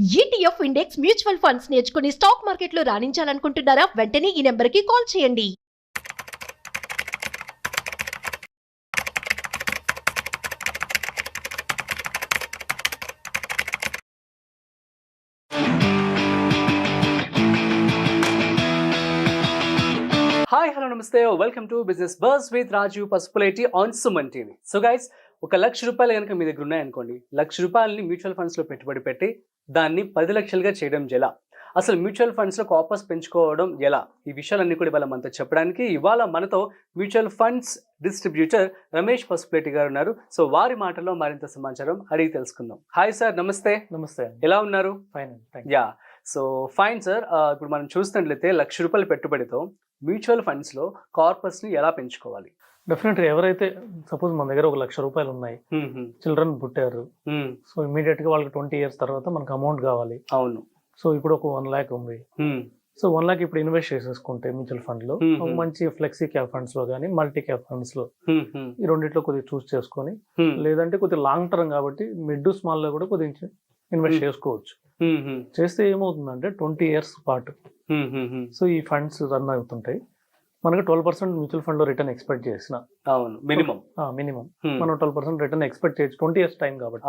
ETF index mutual funds నేర్చుకుని stock మార్కెట్లో రాణించాలనుకుంటున్నారా? వెంటనే ఈ నెంబర్కి కాల్ చేయండి. హాయ్ హలో నమస్తే welcome to business bus with Raju Pasupuleti on Suman TV. So guys, ₹1,00,000 కనుక మీ దగ్గర ఉన్నాయనుకోండి, ₹1,00,000 మ్యూచువల్ ఫండ్స్లో పెట్టుబడి పెట్టి దాన్ని 10 లక్షలుగా చేయడం ఎలా, అసలు మ్యూచువల్ ఫండ్స్లో కాపర్స్ పెంచుకోవడం ఎలా, ఈ విషయాలన్నీ కూడా ఇవాళ మనతో చెప్పడానికి ఇవాళ మనతో mutual funds distributor Ramesh Pasupuleti గారు ఉన్నారు. సో వారి మాటల్లో మరింత సమాచారం అడిగి తెలుసుకుందాం. హాయ్ సార్, నమస్తే. నమస్తే. ఎలా ఉన్నారు? Fine. Yeah, so fine sir. ఇప్పుడు మనం చూసినట్లయితే ₹1,00,000 పెట్టుబడితో మ్యూచువల్ ఫండ్స్లో కార్పస్ని ఎలా పెంచుకోవాలి? డెఫినెట్గా ఎవరైతే సపోజ్ మన దగ్గర ₹1,00,000 ఉన్నాయి, చిల్డ్రన్ పుట్టారు, సో ఇమీడియట్ గా వాళ్ళకి 20 years తర్వాత మనకు అమౌంట్ కావాలి. అవును. సో ఇప్పుడు ఒక 1 lakh ఉంది. సో 1 lakh ఇప్పుడు ఇన్వెస్ట్ చేసేసుకుంటే మ్యూచువల్ ఫండ్ లో మంచి ఫ్లెక్సీ క్యాప్ ఫండ్స్ లో కానీ మల్టీ క్యాప్ ఫండ్స్ లో ఈ రెండిట్లో కొద్దిగా చూస్ చేసుకొని, లేదంటే కొద్దిగా లాంగ్ టర్మ్ కాబట్టి మిడ్ స్మాల్ లో కూడా కొద్దిగా ఇన్వెస్ట్ చేసుకోవచ్చు. చేస్తే ఏమవుతుందంటే 20 years పాటు సో ఈ ఫండ్స్ రన్ అవుతుంటాయి. మనకి 12% మ్యూచువల్ ఫండ్ లో రిటర్న్ ఎక్స్పెక్ట్ చేసిన మినిమం మనం 12% రిటర్న్ ఎక్స్పెక్ట్ చేయొచ్చు 20 years టైం కాబట్టి.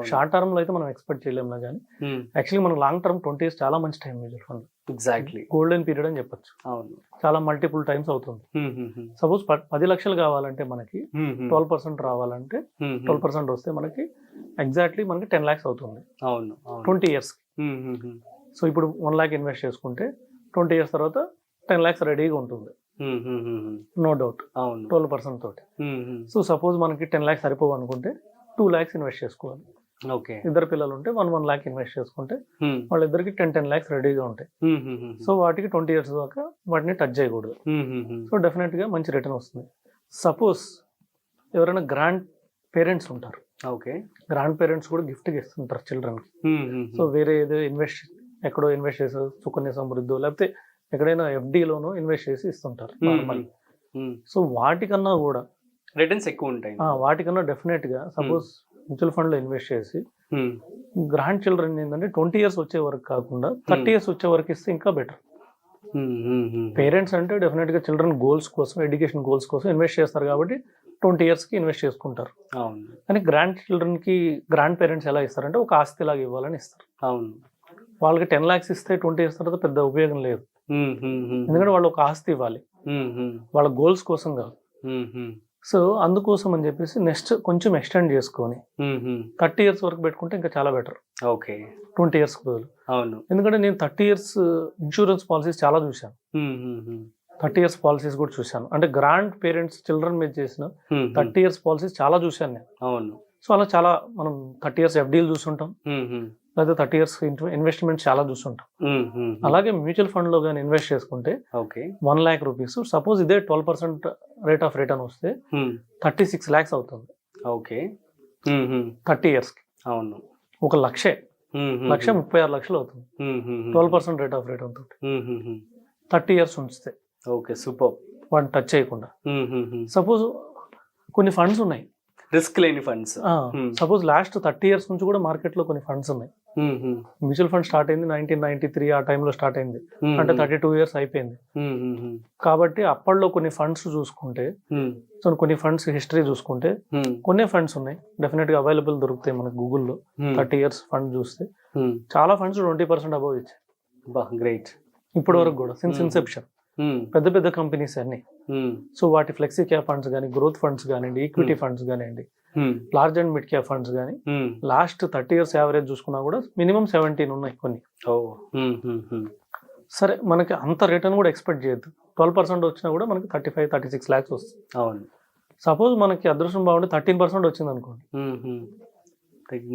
షార్ట్ టర్మ్ లో అయితే మనం ఎక్స్పెక్ట్ చేయలేము, కానీ యాక్చువల్లీ మనకు లాంగ్ టర్మ్ 20 years చాలా మంచి time mutual fund. Exactly golden period అని చెప్పొచ్చు. చాలా మల్టిపుల్ టైమ్స్ అవుతుంది. సపోజ్ 10 లక్షలు కావాలంటే మనకి 12% రావాలంటే 12% వస్తే మనకి ఎగ్జాక్ట్లీ మనకి 10 lakhs అవుతుంది 20 years. సో ఇప్పుడు 1 lakh ఇన్వెస్ట్ చేసుకుంటే 20 years తర్వాత 10 lakhs రెడీగా ఉంటుంది, నో డౌట్, 12% తోటి. సో సపోజ్ మనకి 10 lakhs సరిపోవు అనుకుంటే 2 lakhs ఇన్వెస్ట్ చేసుకోవాలి. ఇద్దరు పిల్లలు ఉంటే 1 lakh ఇన్వెస్ట్ చేసుకుంటే వాళ్ళిద్దరికి 10 lakhs రెడీగా ఉంటాయి. సో వాటికి 20 years దాకా వాటిని టచ్ చేయకూడదు. సో డెఫినెట్ గా మంచి రిటర్న్ వస్తుంది. సపోజ్ ఎవరైనా గ్రాండ్ పేరెంట్స్ ఉంటారు, గ్రాండ్ పేరెంట్స్ కూడా గిఫ్ట్ ఇస్తుంటారు చిల్డ్రన్ కి. సో వేరే ఏదో ఎక్కడో ఇన్వెస్ట్ చేస్తారు, సుకన్య సమృద్ధి లేకపోతే ఎక్కడైనా FD-లోనో ఇన్వెస్ట్ చేసి ఇస్తుంటారు నార్మల్. సో వాటికన్నా కూడా రిటర్న్స్ ఎక్కువ ఉంటాయి. వాటికన్నా డెఫినెట్ గా సపోజ్ మ్యూచువల్ ఫండ్ లో ఇన్వెస్ట్ చేసి గ్రాండ్ చిల్డ్రన్ ఏంటంటే 20 years వచ్చే వరకు కాకుండా 30 years వచ్చే వరకు ఇస్తే ఇంకా బెటర్. పేరెంట్స్ అంటే డెఫినెట్ గా చిల్డ్రన్ గోల్స్ కోసం, ఎడ్యుకేషన్ గోల్స్ కోసం ఇన్వెస్ట్ చేస్తారు కాబట్టి 20 years కి ఇన్వెస్ట్ చేసుకుంటారు. కానీ గ్రాండ్ చిల్డ్రన్ కి గ్రాండ్ పేరెంట్స్ ఎలా ఇస్తారంటే ఒక ఆస్తి లాగా ఇవ్వాలని ఇస్తారు. వాళ్ళకి 10 lakhs ఇస్తే 20 years తర్వాత పెద్ద ఉపయోగం లేదు, ఎందుకంటే వాళ్ళు ఒక ఆస్తి ఇవ్వాలి, వాళ్ళ గోల్స్ కోసం కాదు. సో అందుకోసం అని చెప్పేసి నెక్స్ట్ కొంచెం ఎక్స్టెండ్ చేసుకొని 30 years వరకు పెట్టుకుంటే ఇంకా చాలా బెటర్. 20 years బదులు. ఎందుకంటే నేను 30 years ఇన్సూరెన్స్ పాలసీస్ చాలా చూశాను, 30 years పాలసీస్ కూడా చూశాను. అంటే గ్రాండ్ పేరెంట్స్ చిల్డ్రన్ మీద చేసిన 30 years పాలసీస్ చాలా చూశాను నేను. సో అలా చాలా మనం 30 years FDలు చూస్తుంటాం, లేదా 30 years ఇన్వెస్ట్మెంట్ చాలా చూస్తుంటాం. అలాగే మ్యూచువల్ ఫండ్ లో కానీ ఇన్వెస్ట్ చేసుకుంటే 1 lakh rupees సపోజ్ ఇదే 12% రేట్ ఆఫ్ రిటర్న్ వస్తే 36 lakhs అవుతుంది 30 years కి. ఒక లక్ష 36 లక్షలు అవుతుంది 12% రేట్ ఆఫ్ రిటర్న్ తోటి 30 years ఉంచితే. సూపర్. వాటిని టచ్ చేయకుండా. సపోజ్ కొన్ని ఫండ్స్ ఉన్నాయి రిస్క్ లేని ఫండ్స్. సపోజ్ లాస్ట్ 30 years నుంచి కూడా మార్కెట్ లో కొన్ని ఫండ్స్ ఉన్నాయి. మ్యూచువల్ ఫండ్ స్టార్ట్ అయింది 1993 ఆ టైంలో స్టార్ట్ అయింది, అంటే 32 years అయిపోయింది. కాబట్టి అప్పట్లో కొన్ని ఫండ్స్ చూసుకుంటే, కొన్ని ఫండ్స్ హిస్టరీ చూసుకుంటే కొన్ని ఫండ్స్ ఉన్నాయి డెఫినెట్ గా అవైలబుల్ దొరుకుతాయి మనకు గూగుల్లో. 30 years ఫండ్ చూస్తే చాలా ఫండ్స్ 20% అబౌవ్ ఇచ్చాయి. గ్రేట్. ఇప్పటి వరకు కూడా సిన్స్ ఇన్సెప్షన్ పెద్ద పెద్ద కంపెనీస్ అన్ని. సో వాటి ఫ్లెక్సీ క్యాప్ ఫండ్స్ కానీ, గ్రోత్ ఫండ్స్ కానివ్వండి, ఈక్విటీ ఫండ్స్ కానివ్వండి, large and mid cap funds కానీ లాస్ట్ 30 years యావరేజ్ చూసుకున్నా కూడా మినిమం 17 ఉన్నాయి కొన్ని. సరే, మనకి అంత రిటర్న్ కూడా ఎక్స్పెక్ట్ చేయొద్దు. 12% వచ్చినా కూడా మనకి 35-36 lakhs వస్తుంది. సపోజ్ మనకి అదృష్టం బాగుంటే 13% వచ్చింది అనుకోండి,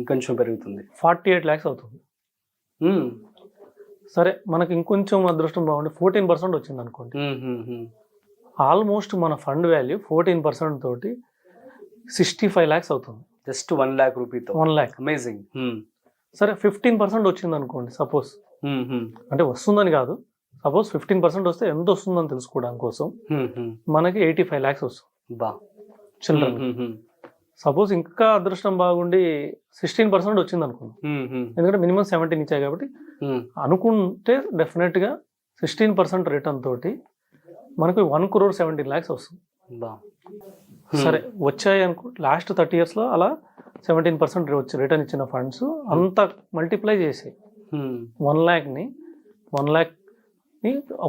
ఇంకొంచెం పెరుగుతుంది, 48 lakhs అవుతుంది. సరే, మనకి ఇంకొంచెం అదృష్టం బాగుంటే 14% వచ్చింది అనుకోండి, ఆల్మోస్ట్ మన ఫండ్ వాల్యూ 14% తోటి 65 lakhs అవుతుంది. Just 1 lakh రూపీతో 1 lakh. అమేజింగ్. సరే, 15% వచ్చింది అనుకోండి సపోజ్, అంటే వస్తుందని కాదు, సపోజ్ 15% వస్తే ఎంత వస్తుందని తెలుసుకోవడం కోసం మనకి 85 lakhs వస్తుంది చిల్డ్రన్. సపోజ్ ఇంకా అదృష్టం బాగుండి 16% వచ్చింది అనుకుందాం, ఎందుకంటే మినిమం 17 ఇచ్చాయి కాబట్టి అనుకుంటే డెఫినెట్గా 16% రిటర్న్ తోటి మనకు 1,17,00,000 వస్తుంది. సరే వచ్చాయి అనుకో, లాస్ట్ 30 yearsలో అలా 17% వచ్చి రిటర్న్ ఇచ్చిన ఫండ్స్ అంతా మల్టిప్లై చేసి 1,00,000ని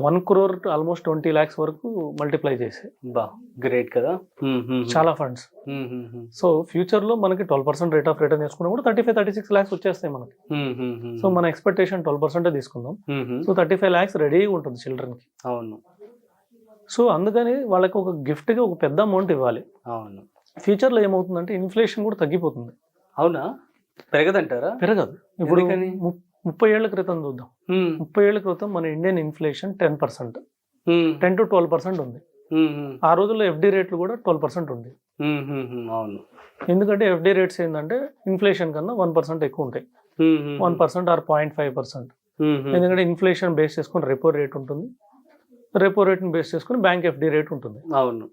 1 crore ఆల్మోస్ట్ 20 lakhs వరకు మల్టిప్లై చేసి గ్రేట్ కదా. చాలా ఫండ్స్. సో ఫ్యూచర్ లో మనకి 12% రేట్ ఆఫ్ రిటర్న్ చేసుకున్నా కూడా 35-36 lakhs వచ్చేస్తాయి మనకి. సో మన ఎక్స్పెక్టేషన్ 12% తీసుకుందాం. సో 35 lakhs రెడీగా ఉంటుంది చిల్డ్రన్ కి. అవును. సో అందుకని వాళ్ళకి ఒక గిఫ్ట్ గా ఒక పెద్ద అమౌంట్ ఇవ్వాలి. అవును. ఫ్యూచర్ లో ఏమవుతుందంటే ఇన్ఫ్లేషన్ కూడా తగ్గిపోతుంది. అవునా? పెరగదంటారా? పెరగదు. ఇప్పుడు 30 ఏళ్ల క్రితం చూద్దాం. 30 ఏళ్ల క్రితం మన ఇండియన్ ఇన్ఫ్లేషన్ 10%, 10 to 12% ఉంది. ఆ రోజుల్లో ఎఫ్డి రేట్లు కూడా 12% ఉంది. అవును. ఎందుకంటే ఎఫ్డి రేట్స్ ఏంటంటే ఇన్ఫ్లేషన్ కన్నా 1% ఎక్కువ ఉంటాయి, 1% ఆర్ 0.5%. ఎందుకంటే ఇన్ఫ్లేషన్ బేస్ చేసుకుని రెపో రేట్ ఉంటుంది, రెపో రేట్ని బేస్ చేసుకుని బ్యాంక్ ఎఫ్డి రేట్ ఉంటుంది. అవును.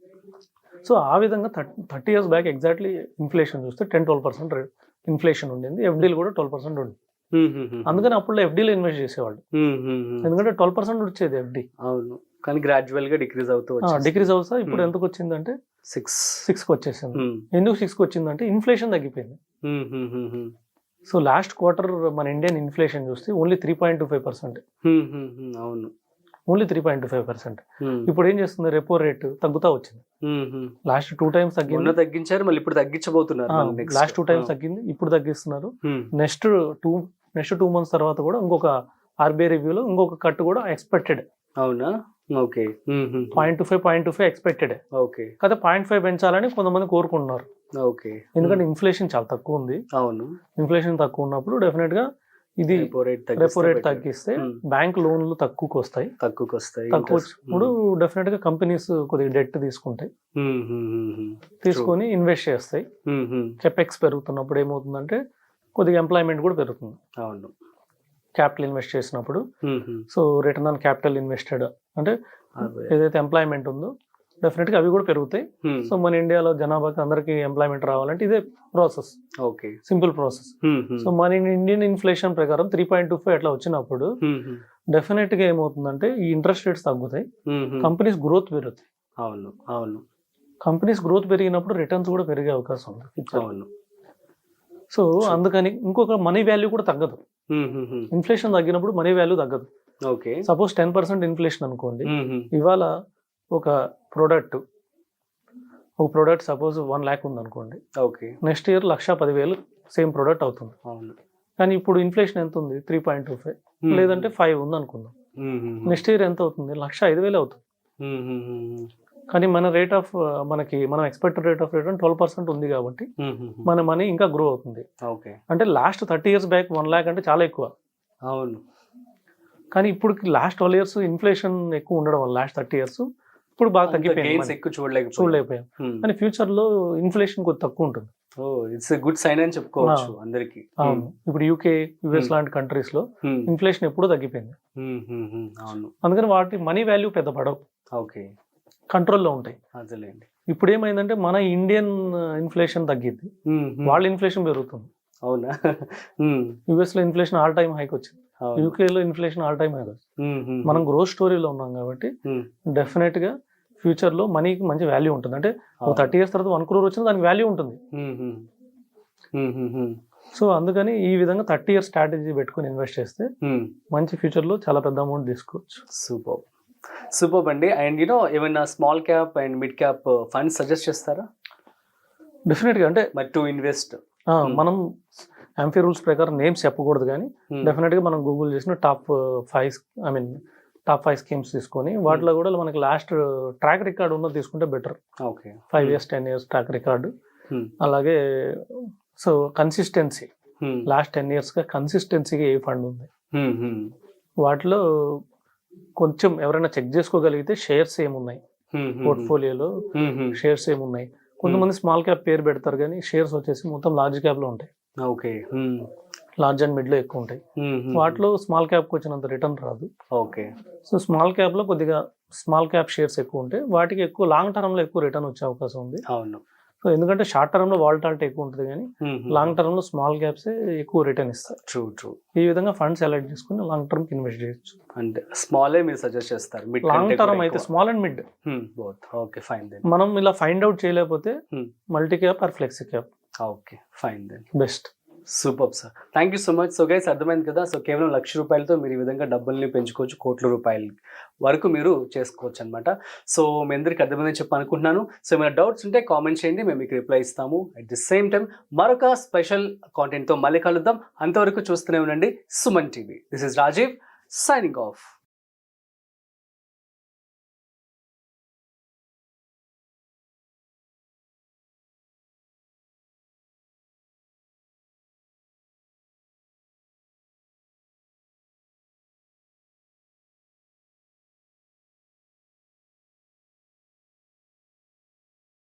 సో ఆ విధంగా 30 years బ్యాక్ ఎగ్జాక్ట్లీ ఇన్ఫ్లేషన్ చూస్తే 10-12% ఇన్ఫ్లేషన్ ఉండింది, ఎఫ్డీలు కూడా 12% ఉంది. అందుకని అప్పుడు ఎఫ్డీలో ఇన్వెస్ట్ చేసేవాళ్ళు, ఎందుకంటే 12% వచ్చేది ఎఫ్డి. అవును. కానీ గ్రాడ్యువల్ గా డిక్రీజ్ అవుతా ఇప్పుడు ఎంతకు వచ్చిందంటే 6కి వచ్చేసింది. ఎందుకు 6కి వచ్చిందంటే ఇన్ఫ్లేషన్ తగ్గిపోయింది. సో లాస్ట్ క్వార్టర్ మన ఇండియన్ ఇన్ఫ్లేషన్ చూస్తే ఓన్లీ 3.25%. అవును. ఓన్లీ 3.25%. ఇప్పుడు ఏం చేస్తుంది, రెపో రేట్ తగ్గుతా వచ్చింది. లాస్ట్ 2 times తగ్గింది, తగ్గించారు, మళ్ళీ ఇప్పుడు తగ్గించబోతున్నారు. లాస్ట్ 2 times తగ్గింది, ఇప్పుడు తగ్గిస్తున్నారు. నెక్స్ట్ 2 months తర్వాత కూడా ఇంకొక ఆర్బీఐ రివ్యూలో ఇంకొక కట్ కూడా ఎక్స్పెక్టెడ్. అవునా? ఓకే. 0.25 ఎక్స్పెక్టెడ్. ఓకే. కదా 0.5 పెంచాలని కొంతమంది కోరుకుంటున్నారు. ఓకే. ఎందుకంటే ఇన్ఫ్లేషన్ చాలా తక్కువ ఉంది. అవును. ఇన్ఫ్లేషన్ తక్కువ ఉన్నప్పుడు డెఫినెట్ గా ఇది రెపో రేట్ తగ్గిస్తే బ్యాంక్ లోన్లు తక్కువకి వస్తాయి. తక్కువ వచ్చినప్పుడు డెఫినెట్ గా కంపెనీస్ కొద్దిగా డెట్ తీసుకుంటాయి, తీసుకొని ఇన్వెస్ట్ చేస్తాయి. కెపెక్స్ పెరుగుతున్నప్పుడు ఏమవుతుందంటే కొద్దిగా ఎంప్లాయ్మెంట్ కూడా పెరుగుతుంది. అవును. క్యాపిటల్ ఇన్వెస్ట్ చేసినప్పుడు so return on capital invested అంటే ఏదైతే ఎంప్లాయ్మెంట్ ఉందో డెఫినెట్ గా అవి కూడా పెరుగుతాయి. సో మన ఇండియాలో జనాభాకి అందరికి ఎంప్లాయ్మెంట్ రావాలంటే ఇదే process. Okay. Simple process. So మన ఇండియన్ ఇన్ఫ్లేషన్ ప్రకారం 3.25 అట్లా వచ్చినప్పుడు డెఫినెట్ గా ఏమవుతుందంటే ఈ ఇంట్రెస్ట్ రేట్స్ తగ్గుతాయి, కంపెనీస్ గ్రోత్ పెరుగుతాయి. అవును. అవును. కంపెనీస్ గ్రోత్ పెరిగినప్పుడు రిటర్న్స్ కూడా పెరిగే అవకాశం ఉంది. అవును. సో అందుకని ఇంకొక మనీ వాల్యూ కూడా తగ్గదు. ఇన్ఫ్లేషన్ తగ్గినప్పుడు మనీ వాల్యూ తగ్గదు. ఓకే. సపోజ్ 10% ఇన్ఫ్లేషన్ అనుకోండి, ఇవాళ ఒక ప్రోడక్ట్ సపోజ్ 1 lakh ఉంది అనుకోండి, okay. Next year 1,10,000 same product అవుతుంది. అవును. కానీ ఇప్పుడు ఇన్ఫ్లేషన్ ఎంత ఉంది, 3.25 లేదంటే 5 ఉంది అనుకుందాం, నెక్స్ట్ ఇయర్ ఎంత అవుతుంది, 1,05,000 అవుతుంది. కానీ మన రేట్ ఆఫ్ మనం ఎక్స్పెక్టెడ్ రేట్ ఆఫ్ రిటర్న్ 12% ఉంది కాబట్టి మన మనీ ఇంకా గ్రో అవుతుంది. ఓకే. అంటే లాస్ట్ 30 years బ్యాక్ 1 lakh అంటే చాలా ఎక్కువ. అవును. కానీ ఇప్పుడు లాస్ట్ 12 years ఇన్ఫ్లేషన్ ఎక్కువ ఉండడం వల్ల లాస్ట్ 30 years ఇప్పుడు బాగా తగ్గిపోయింది, చూడలేకపోయాం. కానీ ఫ్యూచర్ లో ఇన్ఫ్లేషన్ కొద్ది తక్కువ ఉంటుంది. ఇట్స్ గుడ్ సైన్ అని చెప్పుకోవచ్చు అందరికి. ఇప్పుడు యూకే, యుఎస్ లాంటి కంట్రీస్ లో ఇన్ఫ్లేషన్ ఎప్పుడూ తగ్గిపోయింది. అందుకని వాటి మనీ వాల్యూ పెద్ద పడవు, కంట్రోల్లో ఉంటాయి. ఇప్పుడు ఏమైందంటే మన ఇండియన్ ఇన్ఫ్లేషన్ తగ్గింది, వాళ్ళ ఇన్ఫ్లేషన్ పెరుగుతుంది. అవునా? యుఎస్ లో ఇన్ఫ్లేషన్ ఆల్ టైమ్ హైక్ వచ్చింది, యూకే లో ఇన్ఫ్లేషన్ ఆల్ టైమ్ హైక్ వచ్చింది. మనం గ్రోత్ స్టోరీలో ఉన్నాం కాబట్టి డెఫినెట్ గా ఫ్యూచర్ లో మనీకి మంచి వాల్యూ ఉంటుంది. అంటే 30 years తర్వాత 1 crore వచ్చినా దానికి వాల్యూ ఉంటుంది. సో అందుకని ఈ విధంగా 30 years స్ట్రాటజీ పెట్టుకుని ఇన్వెస్ట్ చేస్తే మంచి ఫ్యూచర్ లో చాలా పెద్ద అమౌంట్ తీసుకోవచ్చు. సూపర్ అండి. అండ్ ఏమైనా small cap and mid cap funds suggest చేస్తారా? డెఫినెట్ గా అంటే టు ఇన్వెస్ట్ మనం ఎంఫీ రూల్స్ ప్రకారం నేమ్స్ చెప్పకూడదు, కానీ డెఫినెట్ గా మనం గూగుల్ చేసిన టాప్ 5 స్కీమ్స్ తీసుకొని వాటిలో కూడా మనకి లాస్ట్ ట్రాక్ రికార్డ్ ఉన్నది తీసుకుంటే better. 5 years 10 years track record. అలాగే సో కన్సిస్టెన్సీ లాస్ట్ 10 years గా కన్సిస్టెన్సీగా ఏ ఫండ్ ఉంది వాటిలో కొంచెం ఎవరైనా చెక్ చేసుకోగలిగితే షేర్స్ ఏమున్నాయి పోర్ట్ఫోలియోలో, షేర్స్ ఏమున్నాయి. కొంతమంది స్మాల్ క్యాప్ పేరు పెడతారు కానీ షేర్స్ వచ్చేసి మొత్తం లార్జ్ క్యాప్ లో ఉంటాయి. లార్జ్ అండ్ మిడ్ లో ఎక్కువ ఉంటాయి. వాటిలో స్మాల్ క్యాప్ కి వచ్చినంత రిటర్న్ రాదు. సో స్మాల్ క్యాప్ లో కొద్దిగా స్మాల్ క్యాప్ షేర్స్ ఎక్కువ ఉంటాయి, వాటికి ఎక్కువ లాంగ్ టర్మ్ లో ఎక్కువ రిటర్న్ వచ్చే అవకాశం ఉంది. సో ఎందుకంటే షార్ట్ టర్మ్ లో వాలటాలిటీ ఎక్కువ ఉంటుంది కానీ లాంగ్ టర్మ్ లో స్మాల్ క్యాప్స్ ఎక్కువ రిటర్న్ ఇస్తాయి. ట్రూ. ఈ విధంగా ఫండ్స్ సెలెక్ట్ చేసుకుని లాంగ్ టర్మ్ కి ఇన్వెస్ట్ చేయొచ్చు. అంటే స్మాలే మీరు సజెస్ట్ చేస్తారు, మిడ్ లాంగ్ టర్మ్ అయితే small and mid both. Okay fine then. మనం ఇలా ఫైండ్ అవుట్ చేయలేకపోతే multi cap or flexi cap. Okay fine then. Best. Super sir, thank you so much. So guys అర్థమైంది కదా. సో కేవలం ₹1,00,000తో మీరు ఈ విధంగా డబ్బుల్ని పెంచుకోవచ్చు, కోట్ల రూపాయల వరకు మీరు చేసుకోవచ్చు అనమాట. సో మీ అందరికి అర్థమైందని చెప్పి అనుకుంటున్నాను. సో ఏమైనా డౌట్స్ ఉంటే కామెంట్ చేయండి, మేము మీకు రిప్లై ఇస్తాము. అట్ ది సేమ్ టైం మరొక స్పెషల్ కాంటెంట్తో మళ్ళీ కలుద్దాం. అంతవరకు చూస్తూనే ఉండండి Suman TV. This is Rajiv signing of.